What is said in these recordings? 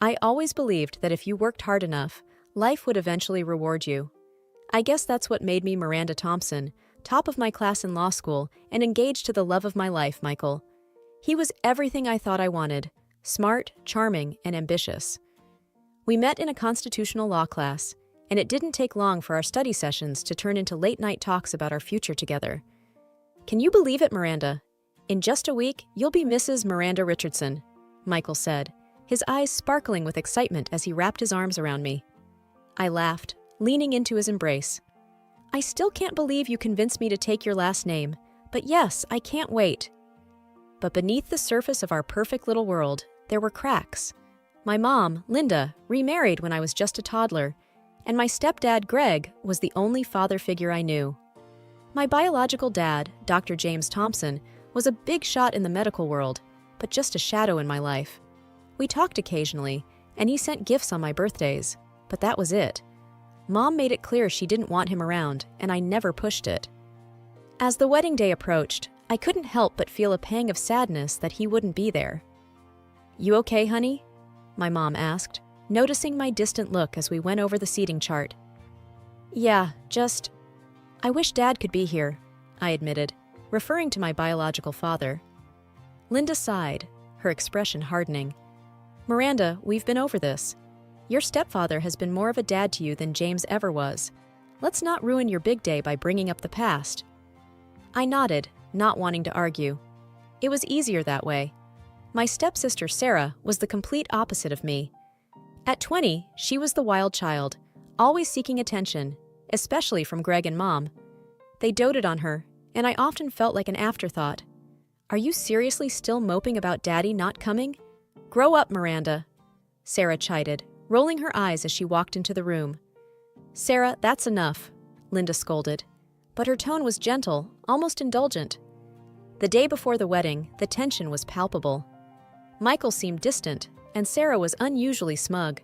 I always believed that if you worked hard enough, life would eventually reward you. I guess that's what made me Miranda Thompson, top of my class in law school and engaged to the love of my life, Michael. He was everything I thought I wanted: smart, charming, and ambitious. We met in a constitutional law class, and it didn't take long for our study sessions to turn into late-night talks about our future together. "Can you believe it, Miranda? In just a week, you'll be Mrs. Miranda Richardson," Michael said, his eyes sparkling with excitement as he wrapped his arms around me. I laughed, leaning into his embrace. "I still can't believe you convinced me to take your last name, but yes, I can't wait." But beneath the surface of our perfect little world, there were cracks. My mom, Linda, remarried when I was just a toddler, and my stepdad, Greg, was the only father figure I knew. My biological dad, Dr. James Thompson, was a big shot in the medical world, but just a shadow in my life. We talked occasionally, and he sent gifts on my birthdays, but that was it. Mom made it clear she didn't want him around, and I never pushed it. As the wedding day approached, I couldn't help but feel a pang of sadness that he wouldn't be there. "You okay, honey?" my mom asked, noticing my distant look as we went over the seating chart. "Yeah, I wish Dad could be here," I admitted, referring to my biological father. Linda sighed, her expression hardening. "Miranda, we've been over this. Your stepfather has been more of a dad to you than James ever was. Let's not ruin your big day by bringing up the past." I nodded, not wanting to argue. It was easier that way. My stepsister Sarah was the complete opposite of me. At 20, she was the wild child, always seeking attention, especially from Greg and Mom. They doted on her, and I often felt like an afterthought. "Are you seriously still moping about Daddy not coming? Grow up, Miranda," Sarah chided, rolling her eyes as she walked into the room. "Sarah, that's enough," Linda scolded, but her tone was gentle, almost indulgent. The day before the wedding, the tension was palpable. Michael seemed distant, and Sarah was unusually smug.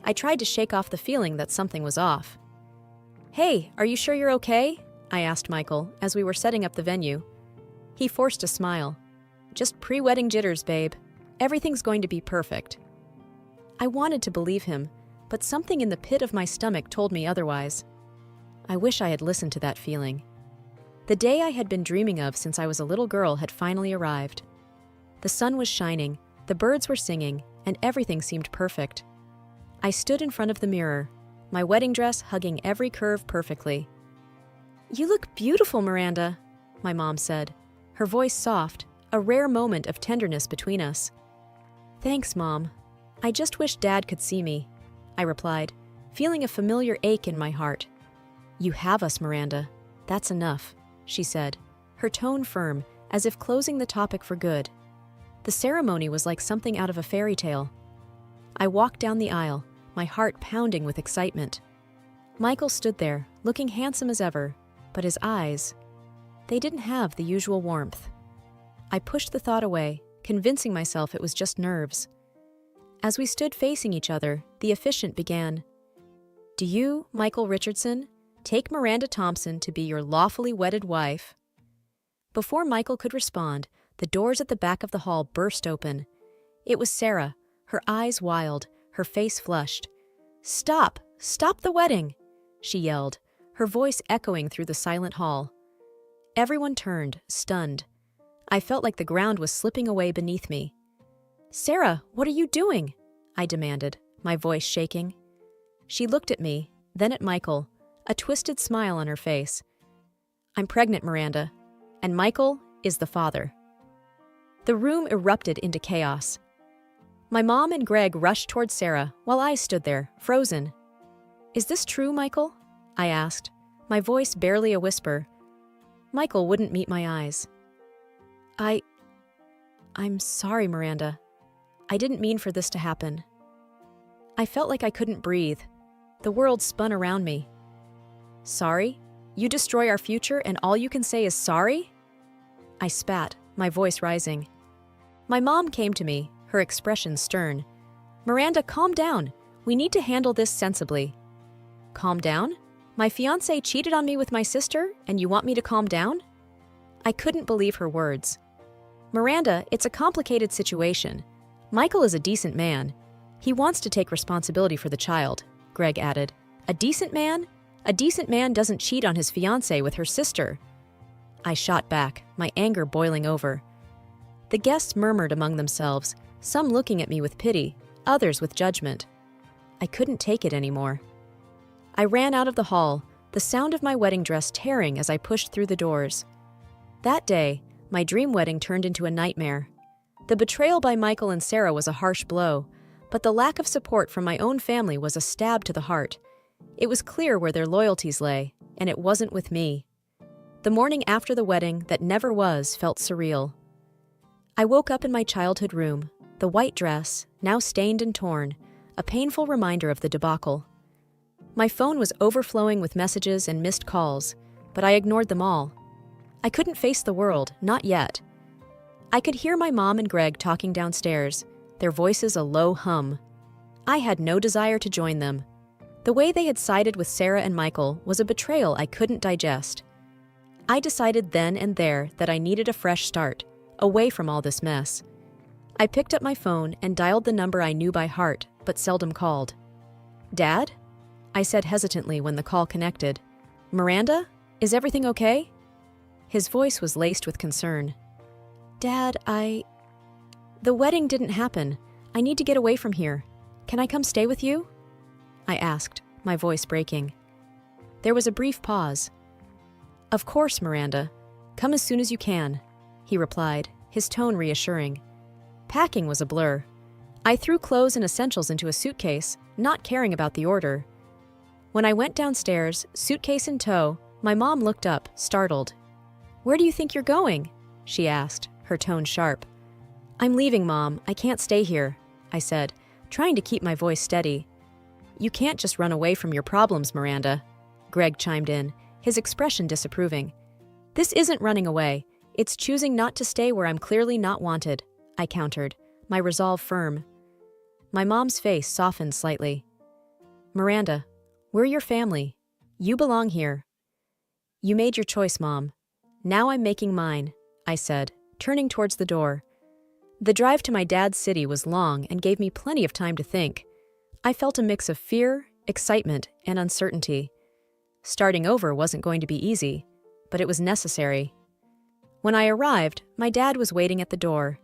I tried to shake off the feeling that something was off. "Hey, are you sure you're okay?" I asked Michael as we were setting up the venue. He forced a smile. "Just pre-wedding jitters, babe. Everything's going to be perfect." I wanted to believe him, but something in the pit of my stomach told me otherwise. I wish I had listened to that feeling. The day I had been dreaming of since I was a little girl had finally arrived. The sun was shining, the birds were singing, and everything seemed perfect. I stood in front of the mirror, my wedding dress hugging every curve perfectly. "You look beautiful, Miranda," my mom said, her voice soft, a rare moment of tenderness between us. "Thanks, Mom. I just wish Dad could see me," I replied, feeling a familiar ache in my heart. "You have us, Miranda. That's enough," she said, her tone firm, as if closing the topic for good. The ceremony was like something out of a fairy tale. I walked down the aisle, my heart pounding with excitement. Michael stood there, looking handsome as ever, but his eyes, they didn't have the usual warmth. I pushed the thought away, convincing myself it was just nerves. As we stood facing each other, the officiant began, "Do you, Michael Richardson, take Miranda Thompson to be your lawfully wedded wife?" Before Michael could respond, the doors at the back of the hall burst open. It was Sarah, her eyes wild, her face flushed. "Stop! Stop the wedding!" she yelled, her voice echoing through the silent hall. Everyone turned, stunned. I felt like the ground was slipping away beneath me. "Sarah, what are you doing?" I demanded, my voice shaking. She looked at me, then at Michael, a twisted smile on her face. "I'm pregnant, Miranda, and Michael is the father." The room erupted into chaos. My mom and Greg rushed toward Sarah while I stood there, frozen. "Is this true, Michael?" I asked, my voice barely a whisper. Michael wouldn't meet my eyes. I'm sorry, Miranda. I didn't mean for this to happen." I felt like I couldn't breathe. The world spun around me. "Sorry? You destroy our future and all you can say is sorry?" I spat, my voice rising. My mom came to me, her expression stern. "Miranda, calm down. We need to handle this sensibly." "Calm down? My fiance cheated on me with my sister, and you want me to calm down?" I couldn't believe her words. "Miranda, it's a complicated situation. Michael is a decent man. He wants to take responsibility for the child, Greg added. A decent man? A decent man doesn't cheat on his fiancée with her sister. I shot back, my anger boiling over. The guests murmured among themselves, some looking at me with pity, others with judgment. I couldn't take it anymore. I ran out of the hall, the sound of my wedding dress tearing as I pushed through the doors. That day, my dream wedding turned into a nightmare. The betrayal by Michael and Sarah was a harsh blow, but the lack of support from my own family was a stab to the heart. It was clear where their loyalties lay, and it wasn't with me. The morning after the wedding that never was felt surreal. I woke up in my childhood room, the white dress, now stained and torn, a painful reminder of the debacle. My phone was overflowing with messages and missed calls, but I ignored them all. I couldn't face the world, not yet. I could hear my mom and Greg talking downstairs, their voices a low hum. I had no desire to join them. The way they had sided with Sarah and Michael was a betrayal I couldn't digest. I decided then and there that I needed a fresh start, away from all this mess. I picked up my phone and dialed the number I knew by heart, but seldom called. "Dad?" I said hesitantly when the call connected. "Miranda? Is everything okay?" His voice was laced with concern. "Dad, The wedding didn't happen. I need to get away from here. Can I come stay with you?" I asked, my voice breaking. There was a brief pause. "Of course, Miranda. Come as soon as you can," he replied, his tone reassuring. Packing was a blur. I threw clothes and essentials into a suitcase, not caring about the order. When I went downstairs, suitcase in tow, my mom looked up, startled. "Where do you think you're going?" she asked, her tone sharp. "I'm leaving, Mom. I can't stay here," I said, trying to keep my voice steady. "You can't just run away from your problems, Miranda," Greg chimed in, his expression disapproving. "This isn't running away. It's choosing not to stay where I'm clearly not wanted," I countered, my resolve firm. My mom's face softened slightly. "Miranda, we're your family. You belong here." "You made your choice, Mom. Now I'm making mine," I said, turning towards the door. The drive to my dad's city was long and gave me plenty of time to think. I felt a mix of fear, excitement, and uncertainty. Starting over wasn't going to be easy, but it was necessary. When I arrived, my dad was waiting at the door.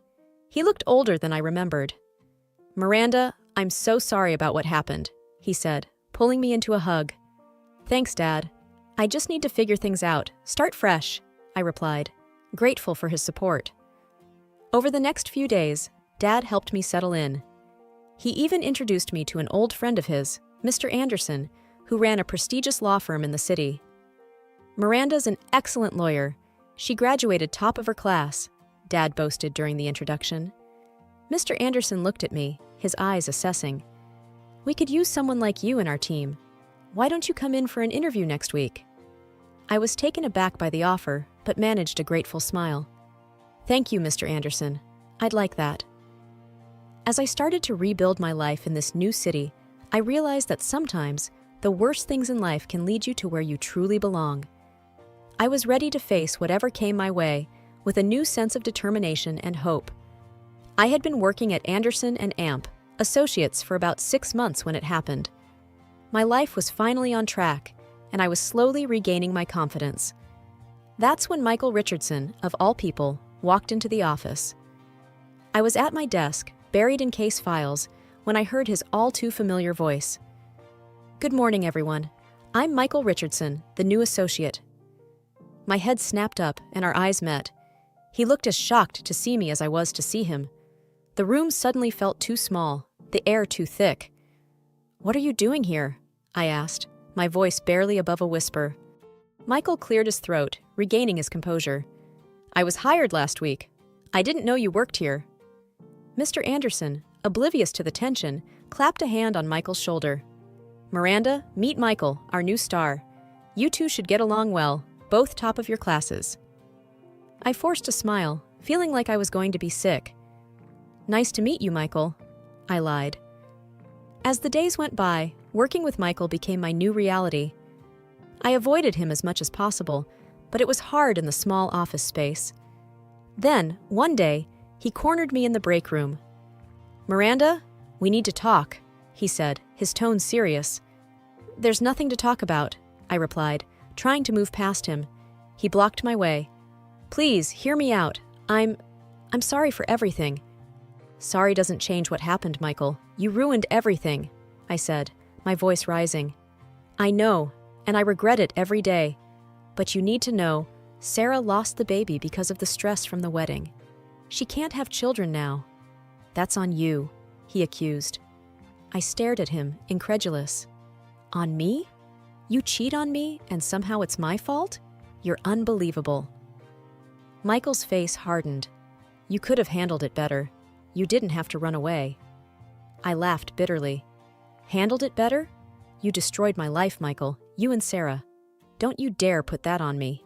He looked older than I remembered. "Miranda, I'm so sorry about what happened," he said, pulling me into a hug. "Thanks, Dad. I just need to figure things out, start fresh," I replied, grateful for his support. Over the next few days, Dad helped me settle in. He even introduced me to an old friend of his, Mr. Anderson, who ran a prestigious law firm in the city. "Miranda's an excellent lawyer. She graduated top of her class," Dad boasted during the introduction. Mr. Anderson looked at me, his eyes assessing. "We could use someone like you in our team. Why don't you come in for an interview next week?" I was taken aback by the offer, but managed a grateful smile. "Thank you, Mr. Anderson. I'd like that." As I started to rebuild my life in this new city, I realized that sometimes the worst things in life can lead you to where you truly belong. I was ready to face whatever came my way with a new sense of determination and hope. I had been working at Anderson and Amp, associates, for about 6 months when it happened. My life was finally on track, and I was slowly regaining my confidence. That's when Michael Richardson, of all people, walked into the office. I was at my desk, buried in case files, when I heard his all-too-familiar voice. "Good morning, everyone. I'm Michael Richardson, the new associate." My head snapped up, and our eyes met. He looked as shocked to see me as I was to see him. The room suddenly felt too small, the air too thick. "What are you doing here?" I asked, my voice barely above a whisper. Michael cleared his throat, regaining his composure. "I was hired last week. I didn't know you worked here." Mr. Anderson, oblivious to the tension, clapped a hand on Michael's shoulder. "Miranda, meet Michael, our new star. You two should get along well, both top of your classes." I forced a smile, feeling like I was going to be sick. "Nice to meet you, Michael," I lied. As the days went by, working with Michael became my new reality. I avoided him as much as possible, but it was hard in the small office space. Then, one day, he cornered me in the break room. "Miranda, "We need to talk," he said, his tone serious. "There's nothing to talk about," I replied, trying to move past him. He blocked my way. "Please, hear me out. I'm sorry for everything." "Sorry doesn't change what happened, Michael. You ruined everything," I said, my voice rising. "I know, and I regret it every day. But you need to know, Sarah lost the baby because of the stress from the wedding. She can't have children now." "That's on you," he accused. I stared at him, incredulous. "On me? You cheat on me, and somehow it's my fault? You're unbelievable." Michael's face hardened. "You could have handled it better. You didn't have to run away." I laughed bitterly. "Handled it better? You destroyed my life, Michael. You and Sarah. Don't you dare put that on me."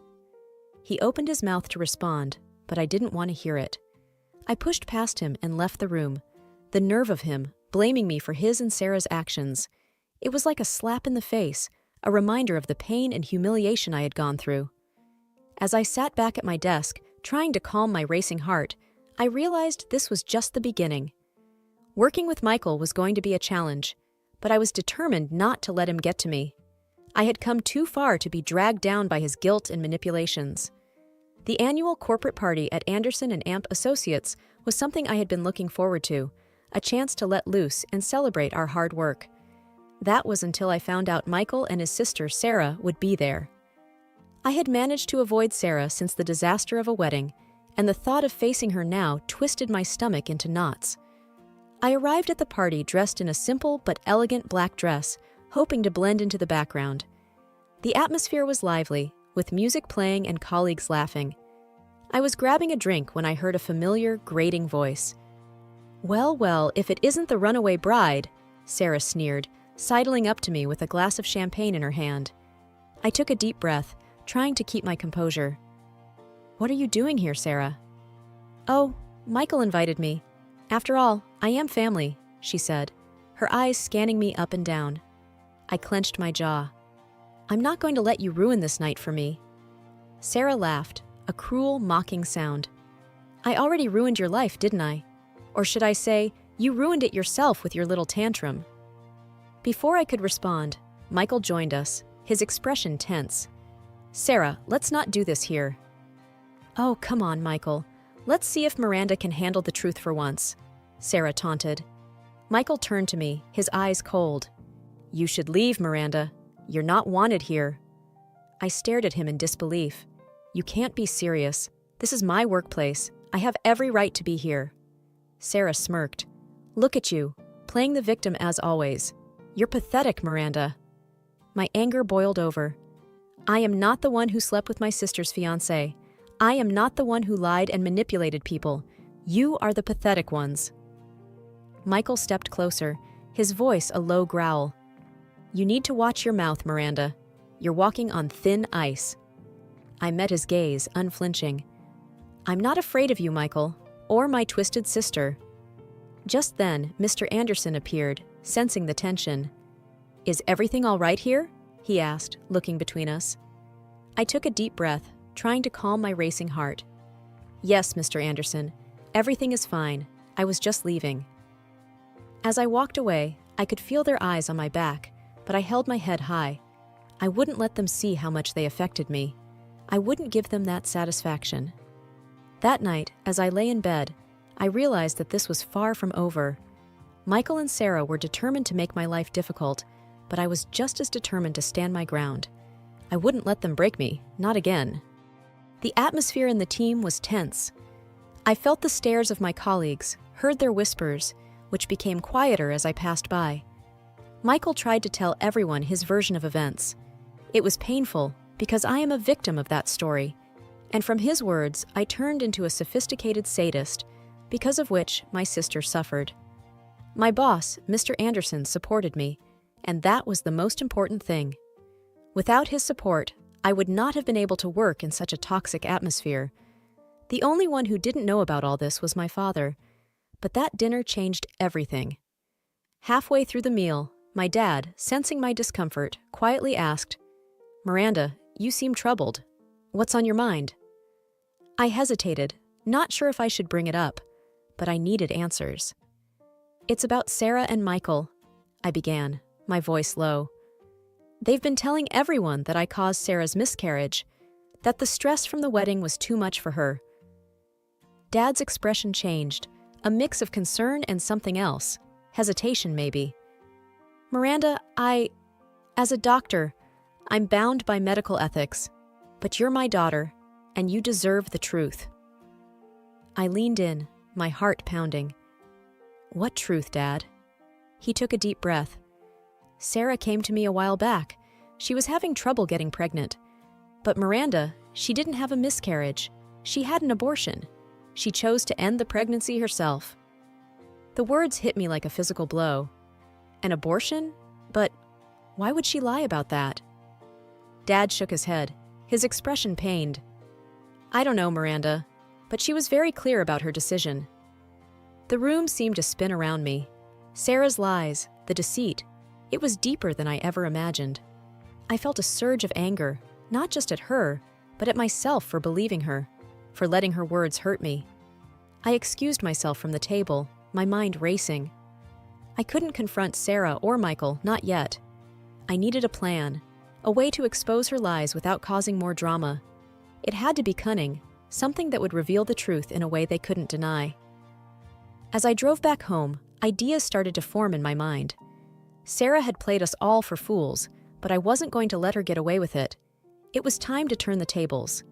He opened his mouth to respond, but I didn't want to hear it. I pushed past him and left the room. The nerve of him, blaming me for his and Sarah's actions. It was like a slap in the face, a reminder of the pain and humiliation I had gone through. As I sat back at my desk, trying to calm my racing heart, I realized this was just the beginning. Working with Michael was going to be a challenge, but I was determined not to let him get to me. I had come too far to be dragged down by his guilt and manipulations. The annual corporate party at Anderson and Amp Associates was something I had been looking forward to, a chance to let loose and celebrate our hard work. That was until I found out Michael and his sister Sarah would be there. I had managed to avoid Sarah since the disaster of a wedding, and the thought of facing her now twisted my stomach into knots. I arrived at the party dressed in a simple but elegant black dress, hoping to blend into the background. The atmosphere was lively, with music playing and colleagues laughing. I was grabbing a drink when I heard a familiar, grating voice. "Well, well, if it isn't the runaway bride," Sarah sneered, sidling up to me with a glass of champagne in her hand. I took a deep breath, trying to keep my composure. "What are you doing here, Sarah?" "Oh, Michael invited me. After all, I am family," she said, her eyes scanning me up and down. I clenched my jaw. "I'm not going to let you ruin this night for me." Sarah laughed, a cruel, mocking sound. "I already ruined your life, didn't I? Or should I say, you ruined it yourself with your little tantrum." Before I could respond, Michael joined us, his expression tense. "Sarah, let's not do this here." "Oh, come on, Michael. Let's see if Miranda can handle the truth for once," Sarah taunted. Michael turned to me, his eyes cold. "You should leave, Miranda. You're not wanted here." I stared at him in disbelief. "You can't be serious. This is my workplace. I have every right to be here." Sarah smirked. "Look at you, playing the victim as always. You're pathetic, Miranda." My anger boiled over. "I am not the one who slept with my sister's fiance. I am not the one who lied and manipulated people. You are the pathetic ones." Michael stepped closer, his voice a low growl. "You need to watch your mouth, Miranda. You're walking on thin ice." I met his gaze, unflinching. "I'm not afraid of you, Michael, or my twisted sister." Just then, Mr. Anderson appeared, sensing the tension. "Is everything all right here?" he asked, looking between us. I took a deep breath, trying to calm my racing heart. "Yes, Mr. Anderson, everything is fine. I was just leaving." As I walked away, I could feel their eyes on my back, but I held my head high. I wouldn't let them see how much they affected me. I wouldn't give them that satisfaction. That night, as I lay in bed, I realized that this was far from over. Michael and Sarah were determined to make my life difficult, but I was just as determined to stand my ground. I wouldn't let them break me, not again. The atmosphere in the team was tense. I felt the stares of my colleagues, heard their whispers, which became quieter as I passed by. Michael tried to tell everyone his version of events. It was painful, because I am a victim of that story, and from his words, I turned into a sophisticated sadist, because of which my sister suffered. My boss, Mr. Anderson, supported me, and that was the most important thing. Without his support, I would not have been able to work in such a toxic atmosphere. The only one who didn't know about all this was my father, but that dinner changed everything. Halfway through the meal, my dad, sensing my discomfort, quietly asked, "Miranda, you seem troubled. What's on your mind?" I hesitated, not sure if I should bring it up, but I needed answers. It's about Sarah and Michael, I began, my voice low. They've been telling everyone that I caused Sarah's miscarriage, that the stress from the wedding was too much for her. Dad's expression changed, a mix of concern and something else, hesitation maybe. Miranda, as a doctor, I'm bound by medical ethics, but you're my daughter, and you deserve the truth. I leaned in, my heart pounding. What truth, Dad? He took a deep breath. Sarah came to me a while back. She was having trouble getting pregnant. But Miranda, she didn't have a miscarriage. She had an abortion. She chose to end the pregnancy herself. The words hit me like a physical blow. An abortion? But why would she lie about that? Dad shook his head, his expression pained. I don't know, Miranda, but she was very clear about her decision. The room seemed to spin around me. Sarah's lies, the deceit, it was deeper than I ever imagined. I felt a surge of anger, not just at her, but at myself for believing her, for letting her words hurt me. I excused myself from the table, my mind racing. I couldn't confront Sarah or Michael, not yet. I needed a plan, a way to expose her lies without causing more drama. It had to be cunning, something that would reveal the truth in a way they couldn't deny. As I drove back home, ideas started to form in my mind. Sarah had played us all for fools, but I wasn't going to let her get away with it. It was time to turn the tables.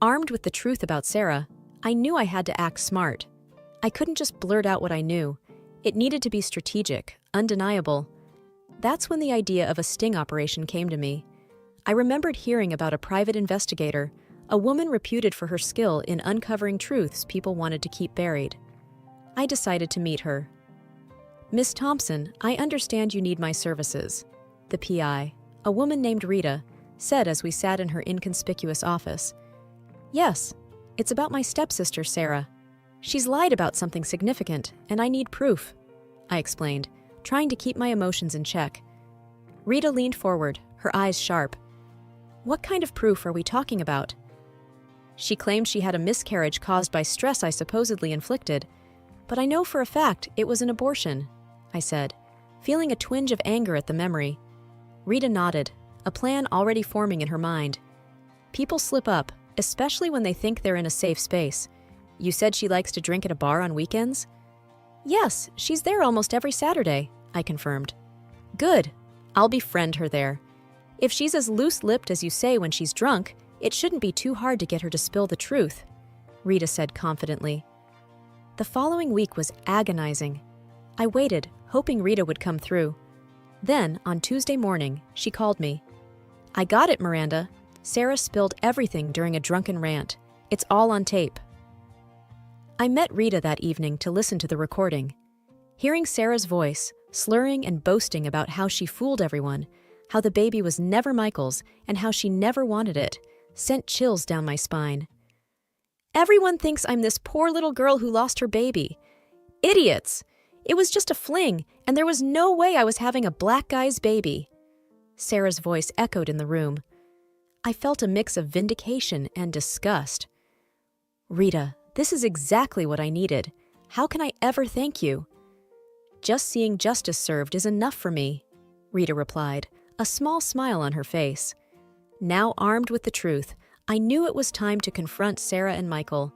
Armed with the truth about Sarah, I knew I had to act smart. I couldn't just blurt out what I knew. It needed to be strategic, undeniable. That's when the idea of a sting operation came to me. I remembered hearing about a private investigator, a woman reputed for her skill in uncovering truths people wanted to keep buried. I decided to meet her. Miss Thompson, I understand you need my services, the PI, a woman named Rita, said as we sat in her inconspicuous office. Yes, it's about my stepsister, Sarah. She's lied about something significant, and I need proof, I explained, trying to keep my emotions in check. Rita leaned forward, her eyes sharp. What kind of proof are we talking about? She claimed she had a miscarriage caused by stress I supposedly inflicted, but I know for a fact it was an abortion, I said, feeling a twinge of anger at the memory. Rita nodded, a plan already forming in her mind. People slip up, especially when they think they're in a safe space. You said she likes to drink at a bar on weekends? Yes, she's there almost every Saturday, I confirmed. Good. I'll befriend her there. If she's as loose-lipped as you say when she's drunk, it shouldn't be too hard to get her to spill the truth, Rita said confidently. The following week was agonizing. I waited, hoping Rita would come through. Then, on Tuesday morning, she called me. I got it, Miranda. Sarah spilled everything during a drunken rant. It's all on tape. I met Rita that evening to listen to the recording. Hearing Sarah's voice, slurring and boasting about how she fooled everyone, how the baby was never Michael's, and how she never wanted it, sent chills down my spine. Everyone thinks I'm this poor little girl who lost her baby. Idiots! It was just a fling, and there was no way I was having a black guy's baby. Sarah's voice echoed in the room. I felt a mix of vindication and disgust. Rita, this is exactly what I needed. How can I ever thank you? Just seeing justice served is enough for me, Rita replied, a small smile on her face. Now armed with the truth, I knew it was time to confront Sarah and Michael.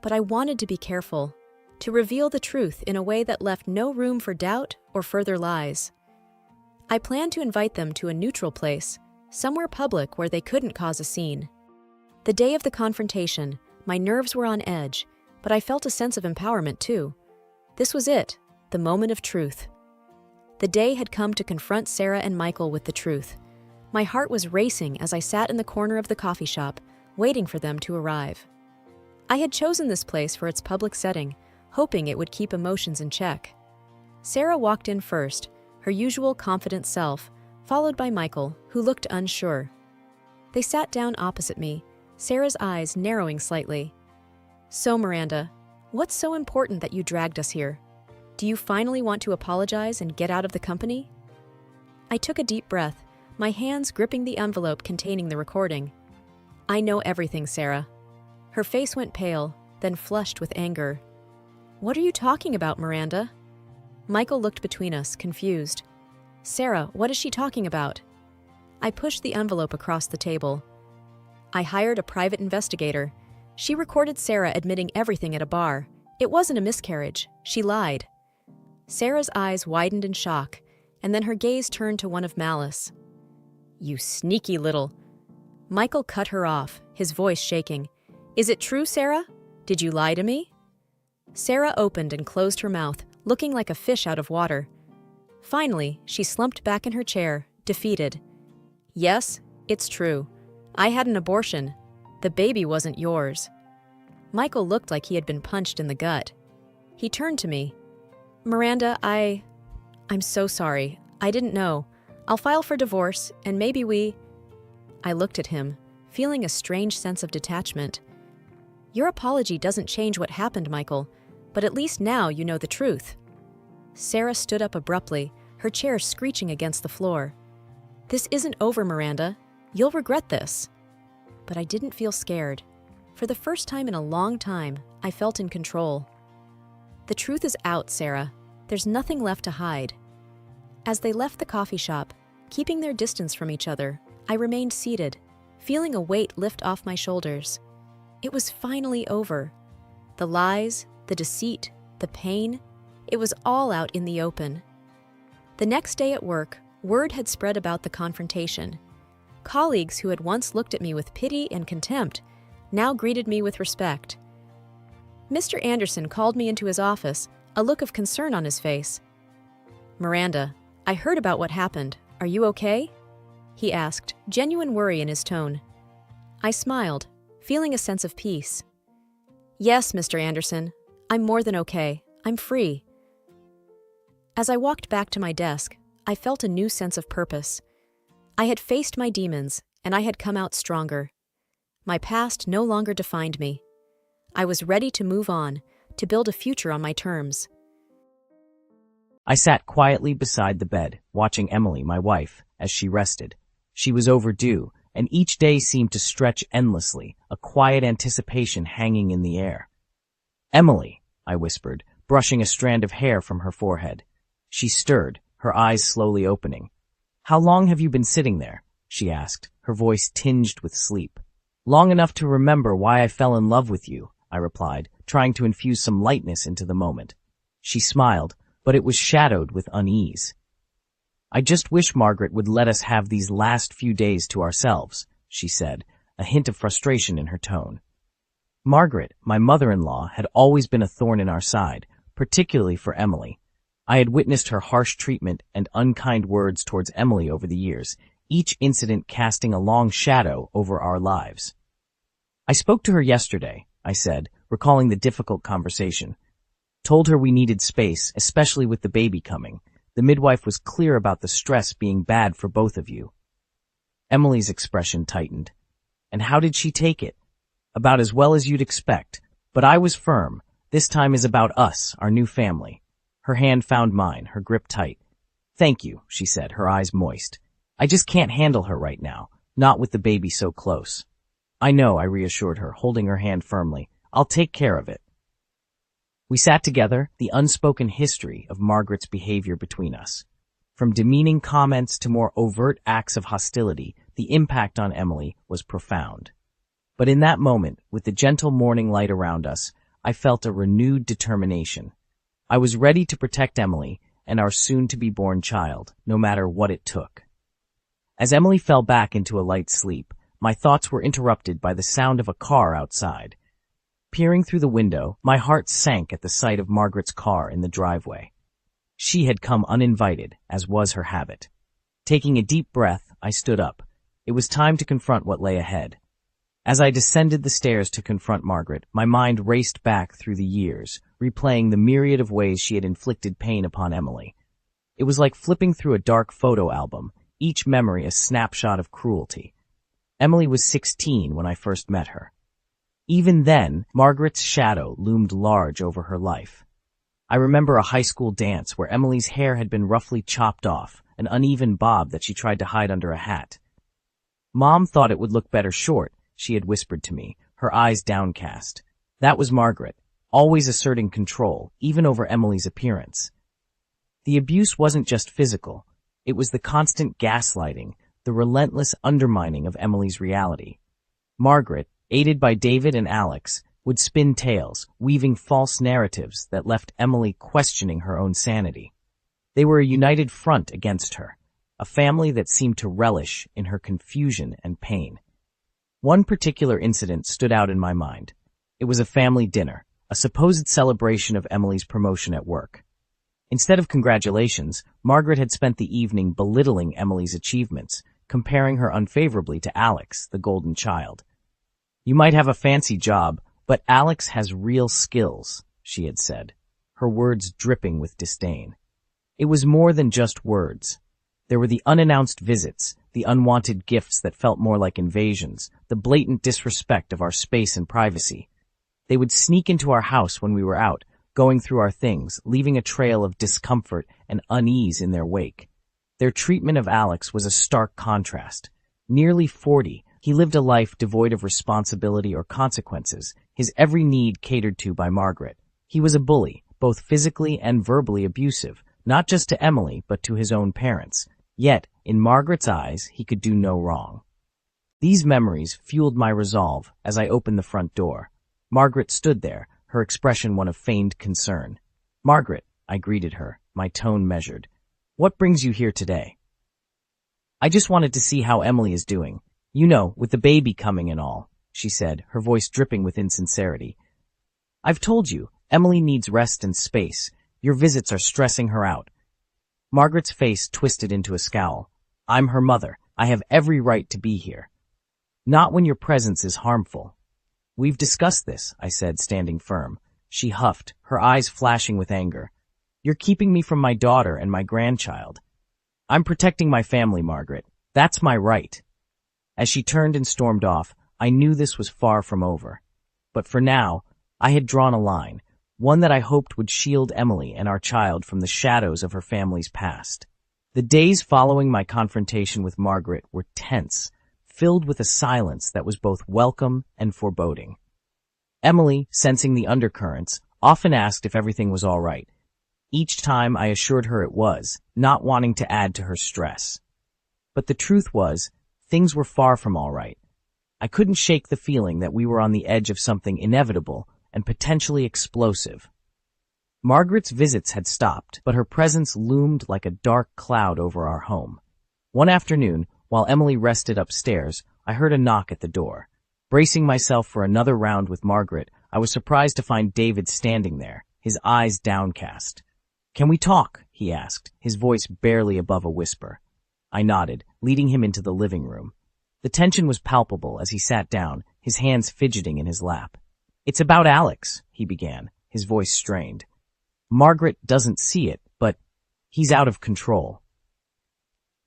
But I wanted to be careful, to reveal the truth in a way that left no room for doubt or further lies. I planned to invite them to a neutral place, somewhere public where they couldn't cause a scene. The day of the confrontation, my nerves were on edge, but I felt a sense of empowerment too. This was it, the moment of truth. The day had come to confront Sarah and Michael with the truth. My heart was racing as I sat in the corner of the coffee shop, waiting for them to arrive. I had chosen this place for its public setting, hoping it would keep emotions in check. Sarah walked in first, her usual confident self, followed by Michael, who looked unsure. They sat down opposite me, Sarah's eyes narrowing slightly. So, Miranda, what's so important that you dragged us here? Do you finally want to apologize and get out of the company? I took a deep breath, my hands gripping the envelope containing the recording. I know everything, Sarah. Her face went pale, then flushed with anger. What are you talking about, Miranda? Michael looked between us, confused. Sarah, what is she talking about? I pushed the envelope across the table. I hired a private investigator. She recorded Sarah admitting everything at a bar. It wasn't a miscarriage. She lied. Sarah's eyes widened in shock, and then her gaze turned to one of malice. You sneaky little... Michael cut her off, his voice shaking. Is it true, Sarah? Did you lie to me? Sarah opened and closed her mouth, looking like a fish out of water. Finally, she slumped back in her chair, defeated. Yes, it's true. I had an abortion. The baby wasn't yours. Michael looked like he had been punched in the gut. He turned to me. Miranda, I'm so sorry. I didn't know. I'll file for divorce, and maybe we... I looked at him, feeling a strange sense of detachment. Your apology doesn't change what happened, Michael, but at least now you know the truth. Sarah stood up abruptly, her chair screeching against the floor. This isn't over, Miranda. You'll regret this. But I didn't feel scared. For the first time in a long time, I felt in control. The truth is out, Sarah. There's nothing left to hide. As they left the coffee shop, keeping their distance from each other, I remained seated, feeling a weight lift off my shoulders. It was finally over. The lies, the deceit, the pain, it was all out in the open. The next day at work, word had spread about the confrontation. Colleagues who had once looked at me with pity and contempt now greeted me with respect. Mr. Anderson called me into his office, a look of concern on his face. Miranda, I heard about what happened. Are you okay? He asked, genuine worry in his tone. I smiled, feeling a sense of peace. Yes, Mr. Anderson. I'm more than okay. I'm free. As I walked back to my desk, I felt a new sense of purpose. I had faced my demons, and I had come out stronger. My past no longer defined me. I was ready to move on, to build a future on my terms. I sat quietly beside the bed, watching Emily, my wife, as she rested. She was overdue, and each day seemed to stretch endlessly, a quiet anticipation hanging in the air. Emily, I whispered, brushing a strand of hair from her forehead. She stirred, her eyes slowly opening. How long have you been sitting there? She asked, her voice tinged with sleep. Long enough to remember why I fell in love with you, I replied, trying to infuse some lightness into the moment. She smiled, but it was shadowed with unease. I just wish Margaret would let us have these last few days to ourselves, she said, a hint of frustration in her tone. Margaret, my mother-in-law, had always been a thorn in our side, particularly for Emily. I had witnessed her harsh treatment and unkind words towards Emily over the years, each incident casting a long shadow over our lives. I spoke to her yesterday, I said, recalling the difficult conversation. Told her we needed space, especially with the baby coming. The midwife was clear about the stress being bad for both of you. Emily's expression tightened. And how did she take it? About as well as you'd expect. But I was firm. This time is about us, our new family. Her hand found mine, her grip tight. Thank you, she said, her eyes moist. I just can't handle her right now, not with the baby so close. I know, I reassured her, holding her hand firmly. I'll take care of it. We sat together, the unspoken history of Margaret's behavior between us. From demeaning comments to more overt acts of hostility, the impact on Emily was profound. But in that moment, with the gentle morning light around us, I felt a renewed determination. I was ready to protect Emily and our soon-to-be-born child, no matter what it took. As Emily fell back into a light sleep, my thoughts were interrupted by the sound of a car outside. Peering through the window, my heart sank at the sight of Margaret's car in the driveway. She had come uninvited, as was her habit. Taking a deep breath, I stood up. It was time to confront what lay ahead. As I descended the stairs to confront Margaret, my mind raced back through the years, replaying the myriad of ways she had inflicted pain upon Emily. It was like flipping through a dark photo album, each memory a snapshot of cruelty. Emily was 16 when I first met her. Even then, Margaret's shadow loomed large over her life. I remember a high school dance where Emily's hair had been roughly chopped off, an uneven bob that she tried to hide under a hat. Mom thought it would look better short, she had whispered to me, her eyes downcast. That was Margaret, always asserting control, even over Emily's appearance. The abuse wasn't just physical. It was the constant gaslighting, the relentless undermining of Emily's reality. Margaret, aided by David and Alex, would spin tales, weaving false narratives that left Emily questioning her own sanity. They were a united front against her, a family that seemed to relish in her confusion and pain. One particular incident stood out in my mind. It was a family dinner, a supposed celebration of Emily's promotion at work. Instead of congratulations, Margaret had spent the evening belittling Emily's achievements, comparing her unfavorably to Alex, the golden child. "You might have a fancy job, but Alex has real skills," she had said, her words dripping with disdain. It was more than just words. There were the unannounced visits, the unwanted gifts that felt more like invasions, the blatant disrespect of our space and privacy. They would sneak into our house when we were out, going through our things, leaving a trail of discomfort and unease in their wake. Their treatment of Alex was a stark contrast. Nearly 40, he lived a life devoid of responsibility or consequences, his every need catered to by Margaret. He was a bully, both physically and verbally abusive, not just to Emily, but to his own parents. Yet, in Margaret's eyes, he could do no wrong. These memories fueled my resolve as I opened the front door. Margaret stood there, her expression one of feigned concern. "Margaret," I greeted her, my tone measured. "What brings you here today?" "I just wanted to see how Emily is doing. You know, with the baby coming and all," she said, her voice dripping with insincerity. "I've told you, Emily needs rest and space. Your visits are stressing her out." Margaret's face twisted into a scowl. "I'm her mother. I have every right to be here." "Not when your presence is harmful." "We've discussed this," I said, standing firm. She huffed, her eyes flashing with anger. "You're keeping me from my daughter and my grandchild." "I'm protecting my family, Margaret. That's my right." As she turned and stormed off, I knew this was far from over. But for now, I had drawn a line, one that I hoped would shield Emily and our child from the shadows of her family's past. The days following my confrontation with Margaret were tense, filled with a silence that was both welcome and foreboding. Emily, sensing the undercurrents, often asked if everything was all right. Each time I assured her it was, not wanting to add to her stress. But the truth was, things were far from all right. I couldn't shake the feeling that we were on the edge of something inevitable and potentially explosive. Margaret's visits had stopped, but her presence loomed like a dark cloud over our home. One afternoon, while Emily rested upstairs, I heard a knock at the door. Bracing myself for another round with Margaret, I was surprised to find David standing there, his eyes downcast. "Can we talk?" he asked, his voice barely above a whisper. I nodded, leading him into the living room. The tension was palpable as he sat down, his hands fidgeting in his lap. "It's about Alex," he began, his voice strained. "Margaret doesn't see it, but he's out of control."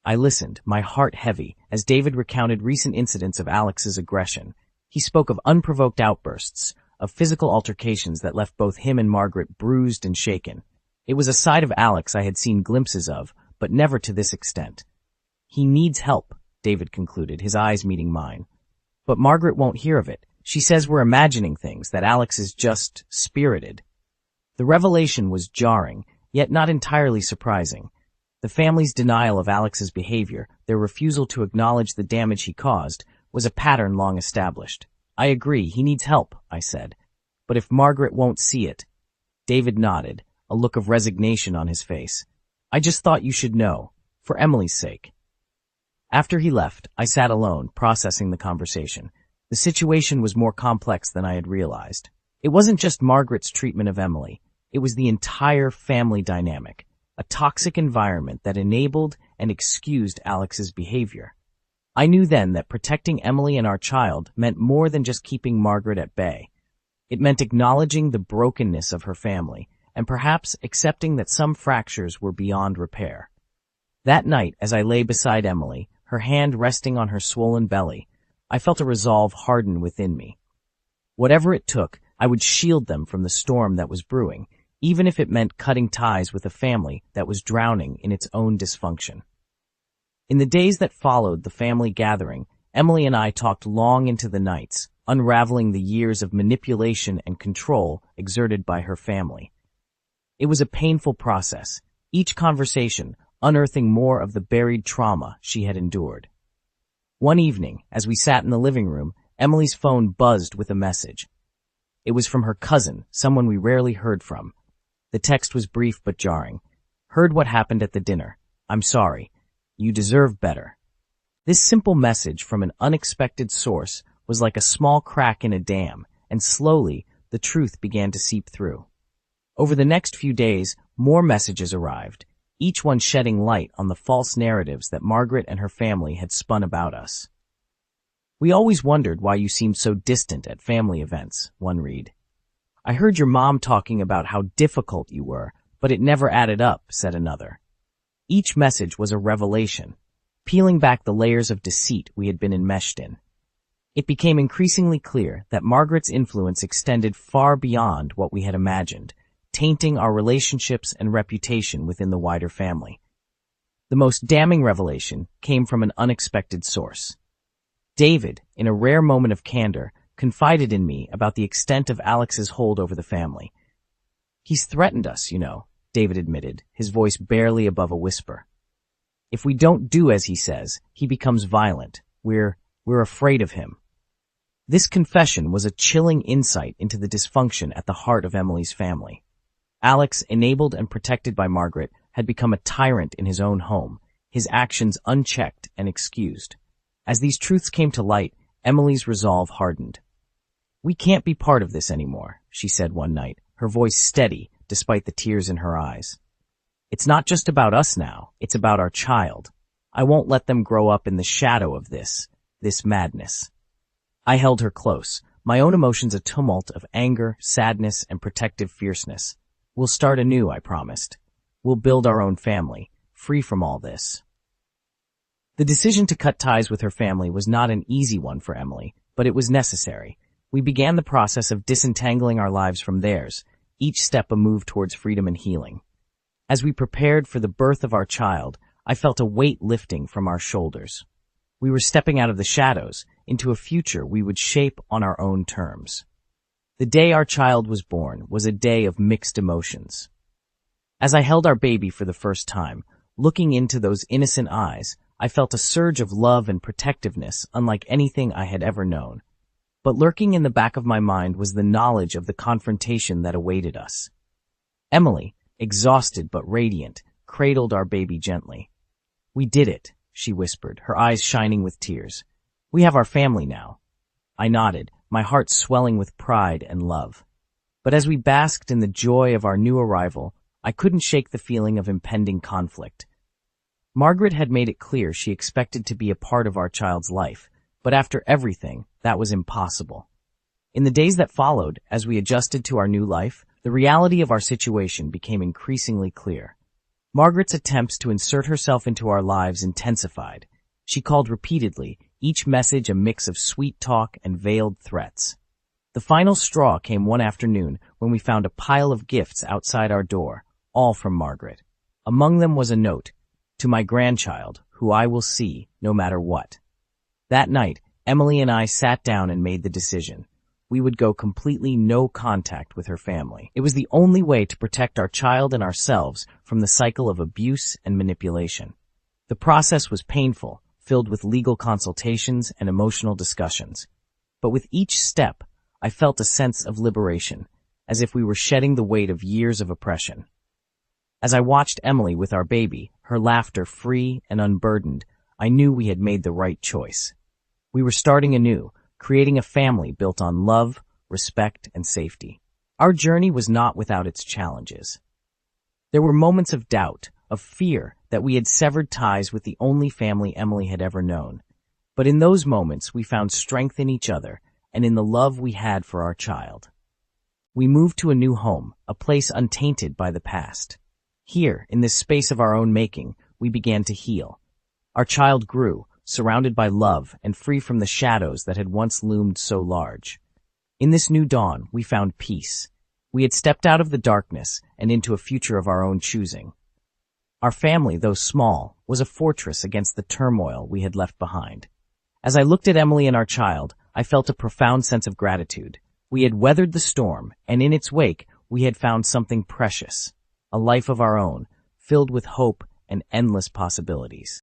I listened, my heart heavy, as David recounted recent incidents of Alex's aggression. He spoke of unprovoked outbursts, of physical altercations that left both him and Margaret bruised and shaken. It was a side of Alex I had seen glimpses of, but never to this extent. "He needs help," David concluded, his eyes meeting mine. "But Margaret won't hear of it. She says we're imagining things, that Alex is just spirited." The revelation was jarring, yet not entirely surprising. The family's denial of Alex's behavior, their refusal to acknowledge the damage he caused, was a pattern long established. "I agree, he needs help," I said. "But if Margaret won't see it..." David nodded, a look of resignation on his face. "I just thought you should know, for Emily's sake." After he left, I sat alone, processing the conversation. The situation was more complex than I had realized. It wasn't just Margaret's treatment of Emily. It was the entire family dynamic, a toxic environment that enabled and excused Alex's behavior. I knew then that protecting Emily and our child meant more than just keeping Margaret at bay. It meant acknowledging the brokenness of her family, and perhaps accepting that some fractures were beyond repair. That night, as I lay beside Emily, her hand resting on her swollen belly, I felt a resolve harden within me. Whatever it took, I would shield them from the storm that was brewing, even if it meant cutting ties with a family that was drowning in its own dysfunction. In the days that followed the family gathering, Emily and I talked long into the nights, unraveling the years of manipulation and control exerted by her family. It was a painful process, each conversation unearthing more of the buried trauma she had endured. One evening, as we sat in the living room, Emily's phone buzzed with a message. It was from her cousin, someone we rarely heard from. The text was brief but jarring. "Heard what happened at the dinner. I'm sorry. You deserve better." This simple message from an unexpected source was like a small crack in a dam, and slowly the truth began to seep through. Over the next few days, more messages arrived, each one shedding light on the false narratives that Margaret and her family had spun about us. "We always wondered why you seemed so distant at family events," one read. "I heard your mom talking about how difficult you were, but it never added up," said another. Each message was a revelation, peeling back the layers of deceit we had been enmeshed in. It became increasingly clear that Margaret's influence extended far beyond what we had imagined, tainting our relationships and reputation within the wider family. The most damning revelation came from an unexpected source. David, in a rare moment of candor, confided in me about the extent of Alex's hold over the family. "He's threatened us, you know," David admitted, his voice barely above a whisper. "If we don't do as he says, he becomes violent. We're afraid of him." This confession was a chilling insight into the dysfunction at the heart of Emily's family. Alex, enabled and protected by Margaret, had become a tyrant in his own home, his actions unchecked and excused. As these truths came to light, Emily's resolve hardened. "We can't be part of this anymore," she said one night, her voice steady despite the tears in her eyes. "It's not just about us now, it's about our child. I won't let them grow up in the shadow of this madness." I held her close, my own emotions a tumult of anger, sadness, and protective fierceness. "We'll start anew," I promised. "We'll build our own family, free from all this." The decision to cut ties with her family was not an easy one for Emily, but it was necessary. We began the process of disentangling our lives from theirs, each step a move towards freedom and healing. As we prepared for the birth of our child, I felt a weight lifting from our shoulders. We were stepping out of the shadows into a future we would shape on our own terms. The day our child was born was a day of mixed emotions. As I held our baby for the first time, looking into those innocent eyes, I felt a surge of love and protectiveness unlike anything I had ever known. But lurking in the back of my mind was the knowledge of the confrontation that awaited us. Emily, exhausted but radiant, cradled our baby gently. "We did it," she whispered, her eyes shining with tears. "We have our family now." I nodded, my heart swelling with pride and love. But as we basked in the joy of our new arrival, I couldn't shake the feeling of impending conflict. Margaret had made it clear she expected to be a part of our child's life, but after everything, that was impossible. In the days that followed, as we adjusted to our new life, the reality of our situation became increasingly clear. Margaret's attempts to insert herself into our lives intensified. She called repeatedly, each message a mix of sweet talk and veiled threats. The final straw came one afternoon when we found a pile of gifts outside our door, all from Margaret. Among them was a note, "To my grandchild, who I will see, no matter what." That night, Emily and I sat down and made the decision. We would go completely no contact with her family. It was the only way to protect our child and ourselves from the cycle of abuse and manipulation. The process was painful, filled with legal consultations and emotional discussions. But with each step, I felt a sense of liberation, as if we were shedding the weight of years of oppression. As I watched Emily with our baby, her laughter free and unburdened, I knew we had made the right choice. We were starting anew, creating a family built on love, respect, and safety. Our journey was not without its challenges. There were moments of doubt, of fear that we had severed ties with the only family Emily had ever known. But in those moments, we found strength in each other and in the love we had for our child. We moved to a new home, a place untainted by the past. Here, in this space of our own making, we began to heal. Our child grew, surrounded by love and free from the shadows that had once loomed so large. In this new dawn, we found peace. We had stepped out of the darkness and into a future of our own choosing. Our family, though small, was a fortress against the turmoil we had left behind. As I looked at Emily and our child, I felt a profound sense of gratitude. We had weathered the storm, and in its wake, we had found something precious, a life of our own, filled with hope and endless possibilities.